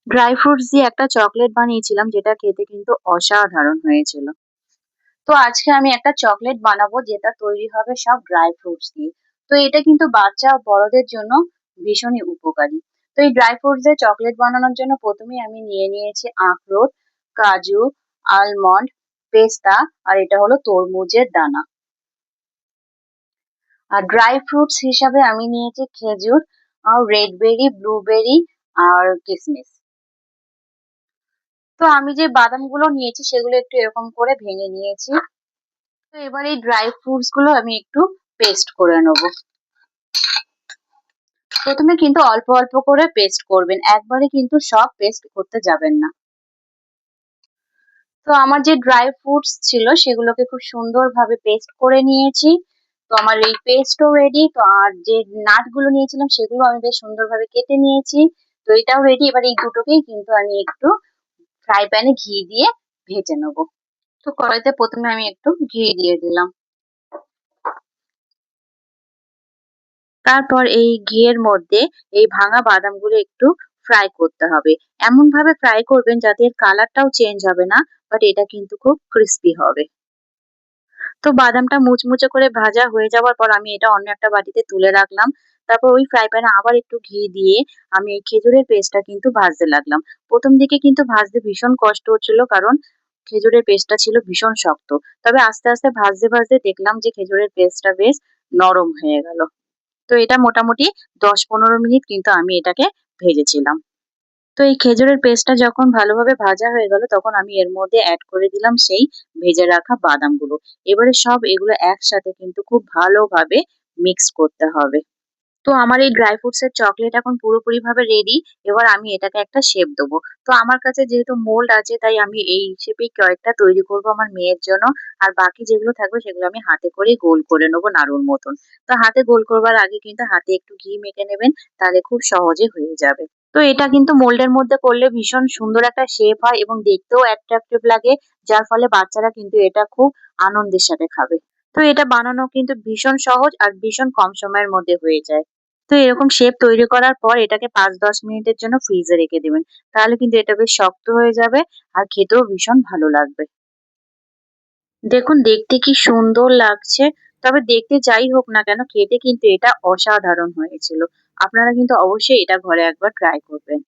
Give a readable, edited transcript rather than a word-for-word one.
Dry fruits দিয়ে একটা chocolate বানিয়েছিলাম যেটা খেতে কিন্তু অসাধারণ হয়েছিল। তো আজকে আমি একটা চকলেট বানাবো যেটা তৈরি হবে সব ড্রাই ফ্রুটস দিয়ে। তো এটা কিন্তু বাচ্চা ও বড়দের জন্য ভীষণই উপকারী। তো এই ড্রাই ফ্রুটস দিয়ে চকলেট বানানোর জন্য প্রথমেই আমি নিয়ে নিয়েছি আখরোট, কাজু, আলমন্ড, পেস্তা আর এটা হলো তরমুজের দানা। আর ড্রাই ফ্রুটস হিসাবে আমি নিয়েছি খেজুর, আর রেড বেরি, ব্লুবেরি আর কিশমিশ। তো আমি যে বাদামগুলো নিয়েছি সেগুলো একটু এরকম করে ভেঙে নিয়েছি। তো এবার এই ড্রাই ফ্রুটস গুলো আমি একটু পেস্ট করে নেবো। প্রথমে কিন্তু অল্প অল্প করে পেস্ট করবেন, একবারে কিন্তু সব পেস্ট করতে যাবেন না। তো আমার যে ড্রাই ফ্রুটস ছিল সেগুলোকে খুব সুন্দরভাবে পেস্ট করে নিয়েছি। তো আমার এই পেস্টও রেডি। তো আর যে নাট গুলো নিয়েছিলাম সেগুলো আমি বেশ সুন্দরভাবে কেটে নিয়েছি। তো এটাও রেডি। এবার এই দুটোকেই কিন্তু আমি একটু ফ্রাই প্যানে ঘি দিয়ে ভেজে নেবো। তো কড়াইতে প্রথমে আমি একটু ঘি দিয়ে দিলাম। তারপর এই ঘিয়ের মধ্যে এই ভাঙা বাদামগুলো একটু ফ্রাই করতে হবে। এমন ভাবে ফ্রাই করবেন যাতে এর কালারটাও চেঞ্জ হবে না, বাট এটা কিন্তু খুব ক্রিস্পি হবে। তো বাদামটা মুচমুচে করে ভাজা হয়ে যাওয়ার পর আমি এটা অন্য একটা বাটিতে তুলে রাখলাম। তারপর ওই ফ্রাই প্যানে আবার একটু ঘি দিয়ে আমি এই খেজুরের পেস্টটা কিন্তু ভাজতে লাগলাম। প্রথম দিকে কিন্তু ভাজতে ভীষণ কষ্ট হচ্ছিল, কারণ খেজুরের পেস্টটা ছিল ভীষণ শক্ত। তবে আস্তে আস্তে ভাজতে ভাজতে দেখলাম যে খেজুরের পেস্টটা বেশ নরম হয়ে গেল। তো এটা মোটামুটি ১০-১৫ মিনিট কিন্তু আমি এটাকে ভেজেছিলাম। তো এই খেজুরের পেস্টটা যখন ভালোভাবে ভাজা হয়ে গেল তখন আমি এর মধ্যে এড করে দিলাম সেই ভেজে রাখা বাদামগুলো। এবারে সব এগুলো একসাথে কিন্তু খুব ভালোভাবে মিক্স করতে হবে। তো আমার এই ড্রাই ফ্রুটস এর চকলেট এখন পুরোপুরিভাবে রেডি। এবার আমি এটাকে একটা শেপ দেবো। তো আমার কাছে যেহেতু মোল্ড আছে তাই আমি এই শেপেই কয়েকটা তৈরি করব আমার মেয়ের জন্য। আর বাকি যেগুলো থাকবে সেগুলো আমি হাতে করেই গোল করে নেবো নাড়ুর মতন। তো হাতে গোল করবার আগে কিন্তু হাতে একটু ঘি মেখে নেবেন, তাহলে খুব সহজে হয়ে যাবে। তো এটা কিন্তু মোল্ডের মধ্যে করলে ভীষণ সুন্দর একটা শেপ হয় এবং দেখতেও অ্যাট্রাকটিভ লাগে, যার ফলে বাচ্চারা কিন্তু এটা খুব আনন্দের সাথে খাবে। তো এটা বানানো কিন্তু ভীষণ সহজ আর ভীষণ কম সময়ের মধ্যে হয়ে যায়। তো এরকম শেপ তৈরি করার পর এটাকে ৫-১০ মিনিটের জন্য ফ্রিজে রেখে দিবেন। তাহলে কিন্তু এটা বেশ শক্ত হয়ে যাবে আর খেতেও ভীষণ ভালো লাগবে। দেখুন দেখতে কি সুন্দর লাগছে। তবে দেখতে যাই হোক না কেন খেতে কিন্তু এটা অসাধারণ হয়েছিল। আপনারা কিন্তু অবশ্যই এটা ঘরে একবার ট্রাই করবেন।